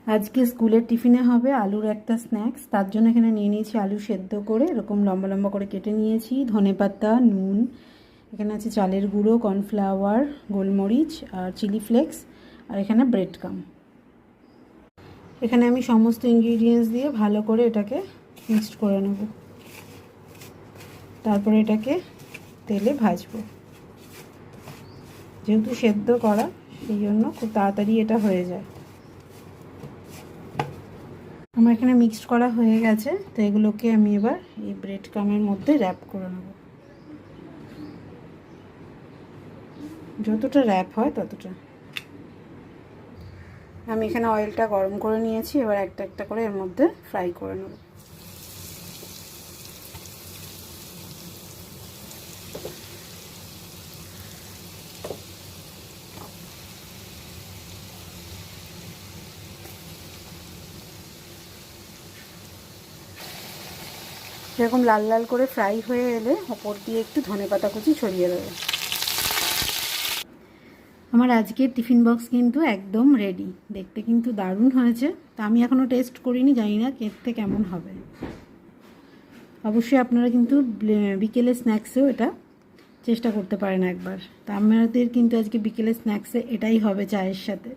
আজকে স্কুলের টিফিনে হবে আলুর একটা স্ন্যাক্স। তার জন্য এখানে নিয়ে নিয়েছি আলু সেদ্ধ করে এরকম লম্বা লম্বা করে কেটে নিয়েছি, ধনেপাতা, নুন, এখানে আছে চালের গুঁড়ো, কর্নফ্লাওয়ার, গোলমরিচ আর চিলি ফ্লেক্স, আর এখানে ব্রেড ক্রাম্ব। এখানে আমি সমস্ত ইনগ্রিডিয়েন্টস দিয়ে ভালো করে এটাকে মিক্সড করে নেব। তারপরে এটাকে তেলে ভাজবো। যেহেতু সেদ্ধ করা সেই জন্য খুব তাড়াতাড়ি এটা হয়ে যায়। আমার এখানে মিক্সড করা হয়ে গেছে, তো এগুলোকে আমি এবার এই ব্রেড ক্রাম্বের মধ্যে র্যাপ করে নেব। যতটা র্যাপ হয় ততটা। আমি এখানে অয়েলটা গরম করে নিয়েছি, এবার একটা একটা করে এর মধ্যে ফ্রাই করে নেব। এরকম লাল লাল করে ফ্রাই হয়ে এলে ওপর দিয়ে একটু ধনেপাতা কুচি ছড়িয়ে দেবে। আমার আজকের টিফিন বক্স কিন্তু একদম রেডি। দেখতে কিন্তু দারুণ হয়েছে। তা আমি এখনও টেস্ট করিনি, জানি না খেতে কেমন হবে। অবশ্যই আপনারা কিন্তু বিকেলে স্ন্যাক্সেও এটা চেষ্টা করতে পারেন একবার। তা আমাদের কিন্তু আজকে বিকেলে স্ন্যাক্সে এটাই হবে চায়ের সাথে।